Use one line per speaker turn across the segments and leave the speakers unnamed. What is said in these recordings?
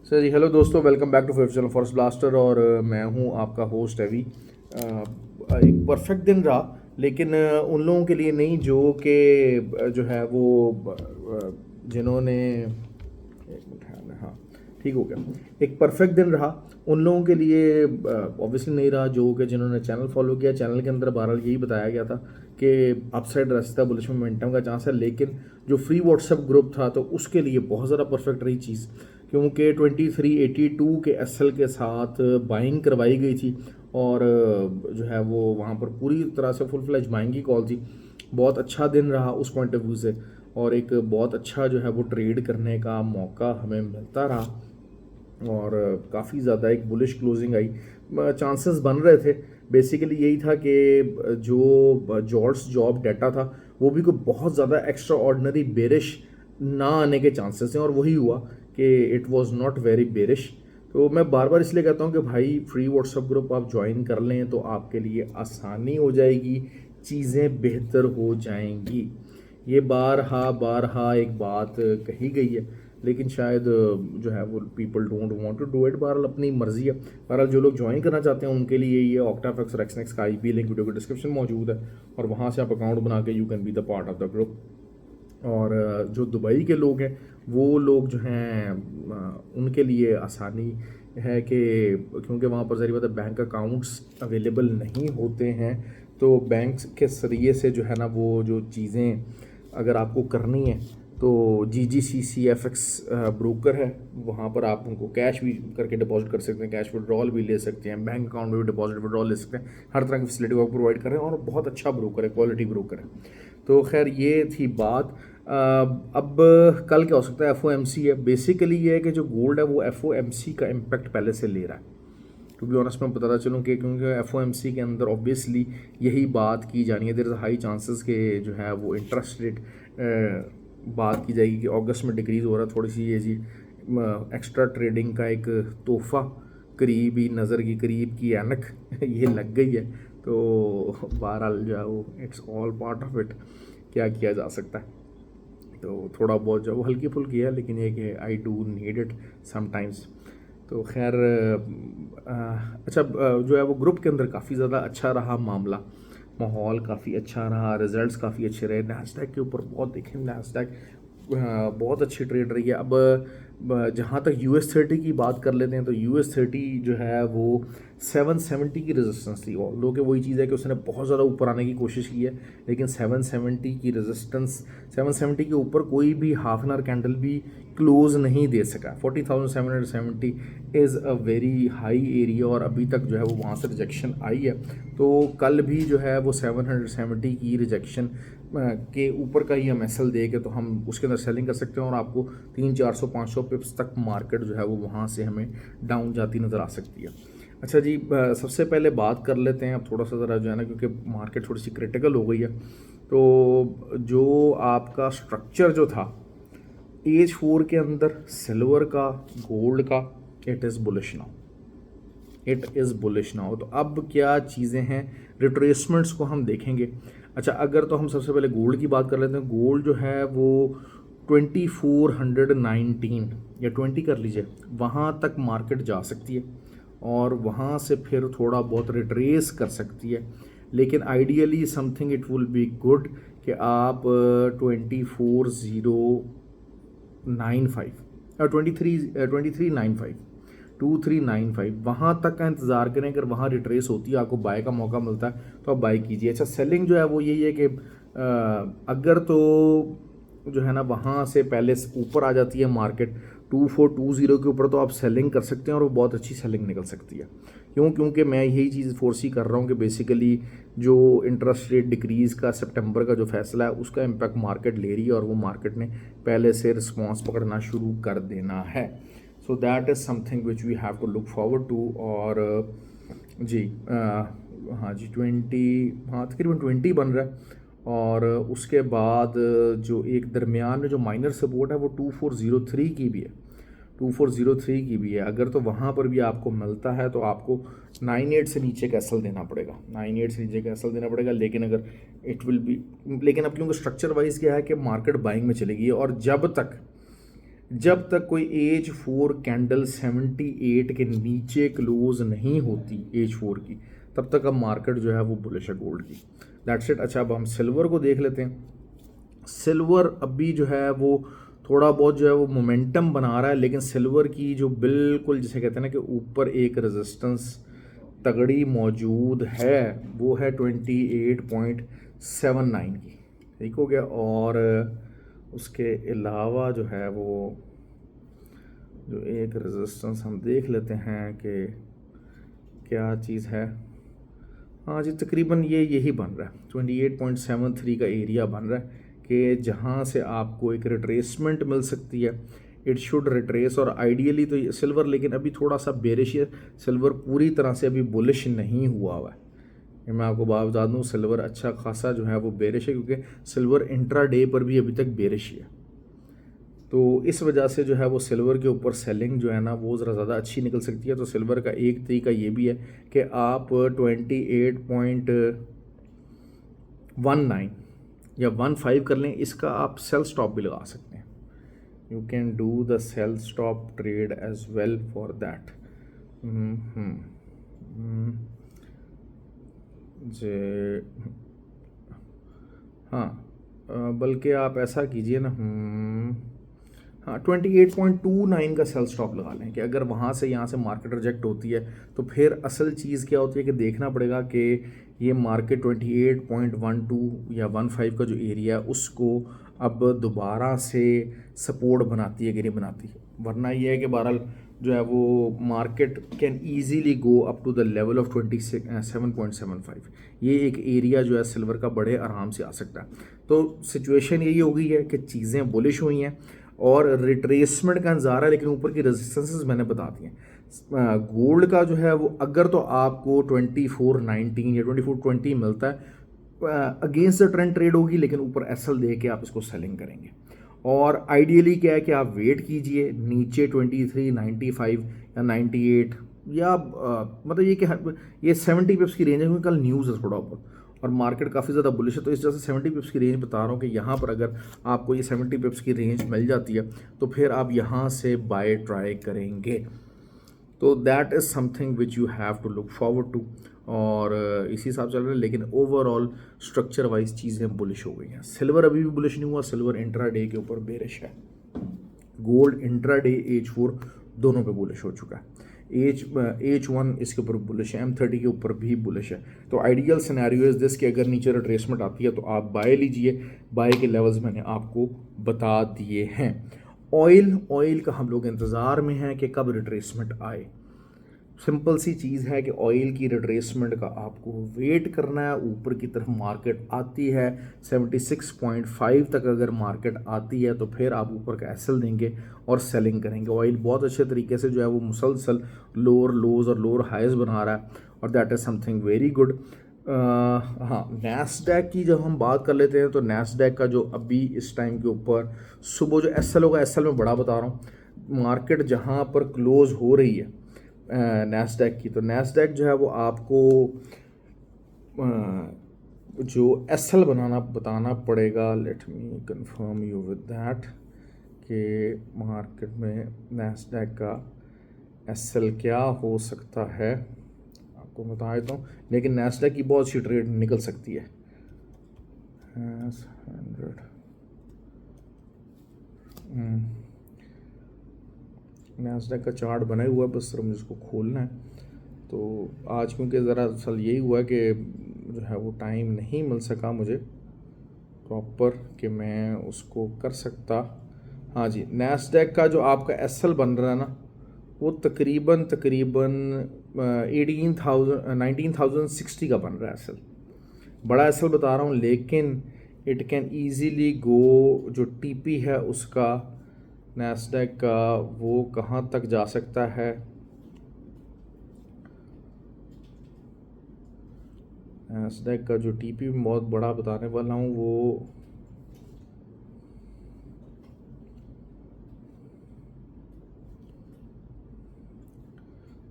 Sir ji hello दोस्तों, welcome back to fifth channel forest blaster. और मैं हूं आपका होस्ट एवी। एक परफेक्ट दिन रहा, लेकिन उन लोगों के लिए नहीं जो कि जो है वो जिन्होंने एक मिनट है, हाँ ठीक हो गया। एक परफेक्ट दिन रहा उन लोगों के लिए, ऑब्वियसली नहीं रहा जो कि जिन्होंने चैनल फॉलो किया। चैनल के अंदर बहरहाल यही बताया गया था कि अपसाइड रास्ता बुलिश मोमेंटम का चांस है, लेकिन जो फ्री व्हाट्सएप ग्रुप था तो उसके लिए बहुत ज़्यादा परफेक्ट रही चीज़, क्योंकि 2382 के एसएल के साथ बाइंग करवाई गई थी और जो है वो वहाँ पर पूरी तरह से फुल फ्लैज बाइंग की कॉल थी। बहुत अच्छा दिन रहा उस पॉइंट ऑफ व्यू से, और एक बहुत अच्छा जो है वो ट्रेड करने का मौका हमें मिलता रहा और काफ़ी ज़्यादा एक बुलिश क्लोजिंग आई। चांसेस बन रहे थे, बेसिकली यही था कि जो जॉर्ड्स जॉब डाटा था वो भी कोई बहुत ज़्यादा एक्स्ट्रा ऑर्डनरी बेरिश ना आने के चांसेस हैं, और वही हुआ कि it was not very bearish. तो मैं बार बार इसलिए कहता हूँ कि भाई फ्री व्हाट्सएप ग्रुप आप ज्वाइन कर लें तो आपके लिए आसानी हो जाएगी, चीज़ें बेहतर हो जाएंगी। ये बारहा एक बात कही गई है, लेकिन शायद जो है वो people don't want to do it. बहरहाल अपनी मर्जी है। बहरहाल जो लोग ज्वाइन करना चाहते हैं उनके लिए ये ऑक्टाफेक्स और एक्सनेक्स का आईपी लिंक वीडियो के डिस्क्रिप्शन मौजूद है, और वहाँ से आप अकाउंट बना के you can be the part of the group. और जो दुबई के लोग हैं वो लोग जो हैं उनके लिए आसानी है कि क्योंकि वहाँ पर ज़रिए बात है बैंक अकाउंट्स अवेलेबल नहीं होते हैं, तो बैंक के ज़रिए से जो है ना वो जो चीज़ें अगर आपको करनी है तो GGCCFX ब्रोकर है, वहाँ पर आप उनको कैश भी करके डिपॉजिट कर सकते हैं, कैश विड्रॉल भी ले सकते हैं, बैंक अकाउंट में भी डिपॉजिट विड्रॉल ले सकते हैं। हर तरह की फैसिलिटी वो प्रोवाइड कर रहे हैं और बहुत अच्छा ब्रोकर है, क्वालिटी ब्रोकर है। तो खैर ये थी बात। अब कल क्या हो सकता है, FOMC है। बेसिकली ये है कि जो गोल्ड है वो FOMC का इम्पैक्ट पहले से ले रहा है। टू बी ऑनेस्ट मैं बताना चलूँ कि क्योंकि FOMC के अंदर ऑब्वियसली यही बात की जानी है, देयर इज़ हाई चांसेस के जो है वो इंटरेस्ट रेट बात की जाएगी कि अगस्त में डिक्रीज़ हो रहा है। थोड़ी सी ये जी एक्स्ट्रा ट्रेडिंग का एक तोहफ़ा करीबी नज़र की करीब की ऐनक ये लग गई है। तो बहरहाल जो है वो it's all part of it, क्या किया जा सकता है। तो थोड़ा बहुत जो वो हल्की फुल्की है, लेकिन ये कि I do need it sometimes. तो खैर अच्छा जो है वो ग्रुप के अंदर काफ़ी ज़्यादा अच्छा रहा मामला, माहौल काफ़ी अच्छा रहा, रिजल्ट्स काफ़ी अच्छे रहे। नैस्डैक के ऊपर बहुत देखें, नैस्डैक बहुत अच्छी ट्रेड रही है। अब जहाँ तक US30 की बात कर लेते हैं तो US30 जो है वो 770 की रेजिस्टेंस थी, और लोग वही चीज़ है कि उसने बहुत ज़्यादा ऊपर आने की कोशिश की है, लेकिन 770 की रेजिस्टेंस, 770 के ऊपर कोई भी हाफ एन आवर कैंडल भी क्लोज नहीं दे सका। 40,770 is a very high area, और अभी तक जो है वो वहाँ से रिजेक्शन आई है। तो कल भी जो है वो 770 की रिजेक्शन के ऊपर का ही हम एसएल दे के तो हम उसके अंदर सेलिंग कर सकते हैं, और आपको 300-400-500 पिप्स तक मार्केट जो है वो वहाँ से हमें डाउन जाती नज़र आ सकती है। अच्छा जी, सबसे पहले बात कर लेते हैं अब थोड़ा सा ज़रा जो है ना, क्योंकि मार्केट थोड़ी सी क्रिटिकल हो गई है। तो जो आपका स्ट्रक्चर जो था एज 4 के अंदर सिल्वर का, गोल्ड का, it is bullish now, it is bullish now. तो अब क्या चीज़ें हैं, रिट्रेसमेंट्स को हम देखेंगे। अच्छा, अगर तो हम सबसे पहले गोल्ड की बात कर लेते हैं। गोल्ड जो है वो 2419 या 20 कर लीजिए, वहाँ तक मार्केट जा सकती है और वहाँ से फिर थोड़ा बहुत रिट्रेस कर सकती है, लेकिन ideally something it will be good कि आप 24,095 2395 वहाँ तक का इंतज़ार करें। अगर वहाँ रिट्रेस होती है, आपको बाय का मौका मिलता है तो आप बाय कीजिए। अच्छा, सेलिंग जो है वो यही है कि अगर तो जो है ना वहाँ से पहले ऊपर आ जाती है मार्केट 2420 के ऊपर, तो आप सेलिंग कर सकते हैं और वो बहुत अच्छी सेलिंग निकल सकती है। क्यों? क्योंकि मैं यही चीज़ फोर्सी कर रहा हूँ कि बेसिकली जो इंटरेस्ट रेट डिक्रीज़ का सितंबर का जो फैसला है उसका इम्पैक्ट मार्केट ले रही है, और वो मार्केट ने पहले से रिस्पॉन्स पकड़ना शुरू कर देना है। So that is something which we have to look forward to. और जी हाँ जी 20, हाँ तकरीबन 20 बन रहा है। और उसके बाद जो एक दरमियान में जो माइनर सपोर्ट है वो 2403 की भी है, 2403 की भी है। अगर तो वहाँ पर भी आपको मिलता है तो आपको 98 से नीचे कैसल देना पड़ेगा, 98 से नीचे कैसल देना पड़ेगा। लेकिन अगर इट विल बी, लेकिन अब क्योंकि स्ट्रक्चर वाइज क्या है कि मार्केट बाइंग में चलेगी, और जब तक जब तक कोई एज 4 कैंडल 78 के नीचे क्लोज नहीं होती एज 4 की, तब तक अब मार्केट जो है वो बुलिश है गोल्ड की। That's it. अच्छा, अब हम सिल्वर को देख लेते हैं। सिल्वर अभी जो है वो थोड़ा बहुत जो है वो मोमेंटम बना रहा है, लेकिन सिल्वर की जो बिल्कुल जिसे कहते हैं ना कि ऊपर एक रेजिस्टेंस तगड़ी मौजूद है, वो है 28.79 की। ठीक हो गया। और उसके अलावा जो है वो जो एक रेजिस्टेंस हम देख लेते हैं कि क्या चीज़ है। हाँ जी, तकरीबन यही बन रहा है, 28.73 का एरिया बन रहा है कि जहाँ से आपको एक रिट्रेसमेंट मिल सकती है। इट शुड रिट्रेस, और आइडियली तो सिल्वर, लेकिन अभी थोड़ा सा बेरिश है। सिल्वर पूरी तरह से अभी बुलिश नहीं हुआ है। ये मैं आपको बात बता दूँ, सिल्वर अच्छा खासा जो है वो बेरिश है, क्योंकि सिल्वर इंट्रा डे पर भी अभी तक बेरिश है। तो इस वजह से जो है वो सिल्वर के ऊपर सेलिंग जो है ना वो ज़रा ज़्यादा अच्छी निकल सकती है। तो सिल्वर का एक तरीका ये भी है कि आप 28.19 या 15 कर लें, इसका आप सेल स्टॉप भी लगा सकते हैं। You can do the sell stop trade as well for that. जे हाँ, बल्कि आप ऐसा कीजिए ना, हाँ 28.29 का सेल स्टॉप लगा लें कि अगर वहाँ से यहाँ से मार्केट रिजेक्ट होती है तो फिर असल चीज़ क्या होती है कि देखना पड़ेगा कि ये मार्केट 28.12 या 15 का जो एरिया है उसको अब दोबारा से सपोर्ट बनाती है कि नहीं बनाती। वरना ये है कि बहरहाल जो है वो market can easily go up to the level of 27.75। ये एक एरिया जो है सिल्वर का बड़े आराम से आ सकता है। तो सिचुएशन यही हो गई है कि चीज़ें बुलिश हुई हैं और रिट्रेसमेंट का नज़ारा, लेकिन ऊपर की रेजिस्टेंसेस मैंने बता दी हैं। गोल्ड का जो है वो अगर तो आपको 2419 या 2420 मिलता है, अगेंस्ट द ट्रेंड ट्रेड होगी, लेकिन ऊपर एसएल दे के आप इसको सेलिंग करेंगे। और आइडियली क्या है कि आप वेट कीजिए नीचे 2395 या 98, या मतलब ये कि ये 70 पिप्स की रेंज है, क्योंकि कल न्यूज़ है थोड़ा ऊपर और मार्केट काफ़ी ज़्यादा बुलिश है। तो इस वजह से 70 पिप्स की रेंज बता रहा हूँ कि यहाँ पर अगर आपको ये 70 पिप्स की रेंज मिल जाती है तो फिर आप यहाँ से बाय ट्राई करेंगे। तो that is something which you have to look forward to, और इसी हिसाब से चल रहा है। लेकिन ओवरऑल स्ट्रक्चर वाइज चीज़ें बुलिश हो गई हैं। सिल्वर अभी भी बुलिश नहीं हुआ, सिल्वर इंट्रा डे के ऊपर बेरिश है। गोल्ड इंट्रा डे एज 4 दोनों पे बुलिश हो चुका है। एच 1 इसके ऊपर बुलिश है, M30 के ऊपर भी बुलिश है। तो आइडियल सिनेरियो इज दिस कि अगर नीचे रिट्रेसमेंट आती है तो आप बाय लीजिए। बाय के लेवल्स मैंने आपको बता दिए हैं। ऑयल का हम लोग इंतज़ार में हैं कि कब रिट्रेसमेंट आए। सिंपल सी चीज़ है कि ऑयल की रिट्रेसमेंट का आपको वेट करना है। ऊपर की तरफ मार्केट आती है 76.5 तक, अगर मार्केट आती है तो फिर आप ऊपर का एसएल देंगे और सेलिंग करेंगे। ऑयल बहुत अच्छे तरीके से जो है वो मुसलसल लोअर लोज और लोअर हाइज बना रहा है, और that is something very good. हाँ, नैस्डैक की जब हम बात कर लेते हैं तो नैस्डैक का जो अभी इस टाइम के ऊपर सुबह जो एसएल होगा, एसएल में बड़ा बता रहा हूँ, मार्केट जहाँ पर क्लोज हो रही है नैस्डैक की, तो नैस्डैक जो है वो आपको जो एसएल बताना पड़ेगा। Let me confirm you with that कि मार्केट में नैस्डैक का एसएल क्या हो सकता है, आपको बता देता हूँ। लेकिन नैस्डैक की बहुत सी ट्रेड निकल सकती है। 100 नैस्डैक का चार्ट बना हुआ है, बस सिर्फ मुझे इसको खोलना है। तो आज क्योंकि ज़रा असल यही हुआ कि जो है वो टाइम नहीं मिल सका मुझे प्रॉपर कि मैं उसको कर सकता। हाँ जी, नैस्डैक का जो आपका एसएल बन रहा है ना, वो तकरीबन 19,060 का बन रहा है एसएल। बड़ा एसएल बता रहा हूँ, लेकिन इट कैन ईजीली गो, जो टीपी है उसका नैस्डैक का वो कहाँ तक जा सकता है। नैस्डैक का जो टीपी बहुत बड़ा बताने वाला हूँ, वो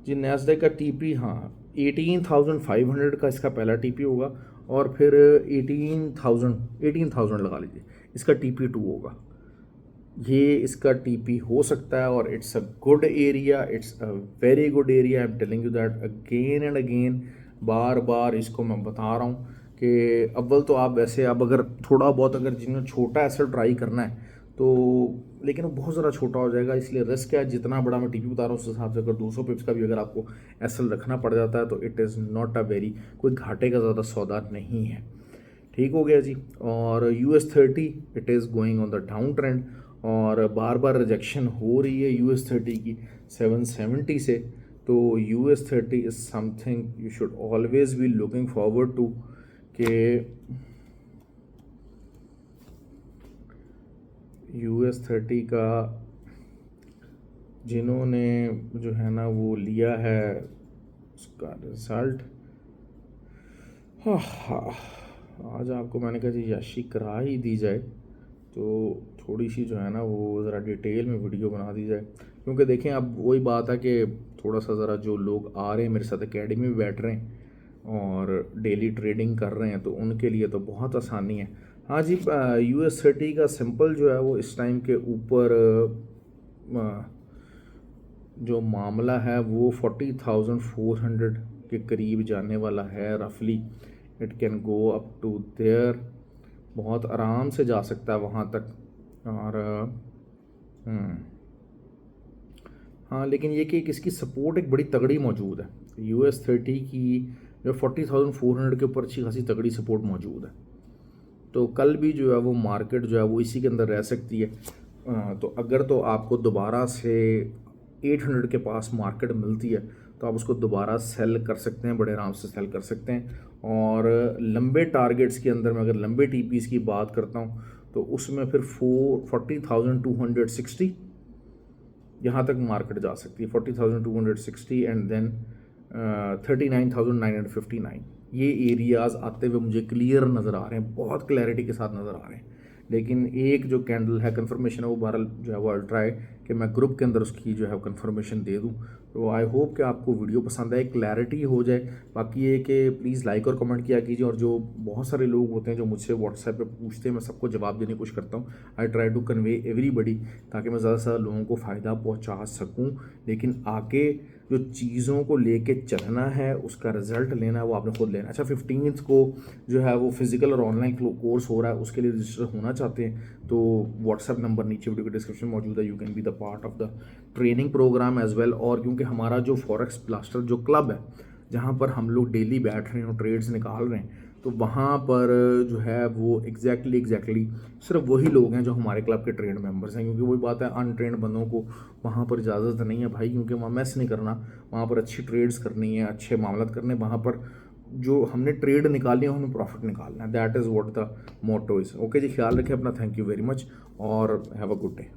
जी नैस्डैक का टीपी, हाँ 18,500 का इसका पहला टीपी होगा, और फिर 18,000 लगा लीजिए, इसका टीपी 2 होगा। ये इसका टीपी हो सकता है और it's a good area, it's a very good area. I am telling you that again and again, बार बार इसको मैं बता रहा हूँ कि अव्वल तो आप वैसे, अब अगर थोड़ा बहुत अगर जिन्हें छोटा ऐसा ट्राई करना है तो, लेकिन वो बहुत ज़्यादा छोटा हो जाएगा, इसलिए रिस्क है। जितना बड़ा मैं टीपी बता रहा हूँ उस हिसाब से अगर 200 पिप्स का भी अगर आपको एसएल रखना पड़ जाता है तो it is not a very, कोई घाटे का ज़्यादा सौदा नहीं है। ठीक हो गया जी। और US30 it is going on the down trend और बार बार रिजेक्शन हो रही है US30 की 770 से। तो US30 is something you should always be looking forward to के US30 का जिन्होंने जो है ना वो लिया है उसका रिज़ल्ट, आज आपको मैंने कहा जी याशी करा ही दी जाए तो थोड़ी सी जो है ना वो ज़रा डिटेल में वीडियो बना दी जाए। क्योंकि देखें अब वही बात है कि थोड़ा सा ज़रा जो लोग आ रहे हैं मेरे साथ एकेडमी में बैठ रहे हैं और डेली ट्रेडिंग कर रहे हैं तो उनके लिए तो बहुत आसानी है। हाँ जी, US30 का सिंपल जो है वो इस टाइम के ऊपर जो मामला है वो 40,400 के करीब जाने वाला है रफली। It can go up to there, बहुत आराम से जा सकता है वहाँ तक। और हाँ, लेकिन ये कि इसकी सपोर्ट एक बड़ी तगड़ी मौजूद है। US30 की जो 40,400 के ऊपर अच्छी खासी तगड़ी सपोर्ट मौजूद है। तो कल भी जो है वो मार्केट जो है वो इसी के अंदर रह सकती है। तो अगर तो आपको दोबारा से 800 के पास मार्केट मिलती है तो आप उसको दोबारा सेल कर सकते हैं, बड़े आराम से सेल कर सकते हैं। और लंबे टारगेट्स के अंदर मैं अगर लंबे टीपीस की बात करता हूँ तो उसमें फिर 40,260 यहाँ तक मार्केट जा सकती है, 40,260 एंड देन 39,959। ये एरियाज़ आते हुए मुझे क्लियर नज़र आ रहे हैं, बहुत क्लैरिटी के साथ नज़र आ रहे हैं। लेकिन एक जो कैंडल है कन्फर्मेशन है वो बहरहाल जो है वो आई ट्राई कि मैं ग्रुप के अंदर उसकी जो है कन्फर्मेशन दे दूं। तो आई होप कि आपको वीडियो पसंद आए, क्लैरिटी हो जाए। बाकी ये कि प्लीज़ लाइक और कमेंट किया कीजिए। और जो बहुत सारे लोग होते हैं जो मुझसे व्हाट्सएप पे पूछते हैं, मैं सबको जवाब देने की कोशिश करता हूँ। I try to convey everybody ताकि मैं ज़्यादा से ज़्यादा लोगों को फ़ायदा पहुँचा सकूँ। लेकिन आगे जो चीज़ों को लेके चलना है उसका रिज़ल्ट लेना है वो आपने खुद लेना है। अच्छा, 15 को जो है वो फिज़िकल और ऑनलाइन कोर्स हो रहा है, उसके लिए रजिस्टर होना चाहते हैं तो व्हाट्सएप नंबर नीचे वीडियो के डिस्क्रिप्शन में मौजूद है। You can be the part of the training program as well. और क्योंकि हमारा जो फॉरेक्स ब्लास्टर जो क्लब है जहाँ पर हम लोग डेली बैठ रहे हैं और ट्रेड्स निकाल रहे हैं, तो वहाँ पर जो है वो एग्जैक्टली सिर्फ वही लोग हैं जो हमारे क्लब के ट्रेड मेंबर्स हैं। क्योंकि वही बात है, अनट्रेंड बंदों को वहाँ पर इजाज़त नहीं है भाई, क्योंकि वहाँ मैस नहीं करना, वहाँ पर अच्छी ट्रेड्स करनी है, अच्छे मामलात करने, वहाँ पर जो हमने ट्रेड निकाली है हमें प्रॉफिट निकालना है। That is what the motto is. Okay जी, ख्याल रखें अपना। थैंक यू वेरी मच और हैव अ गुड डे।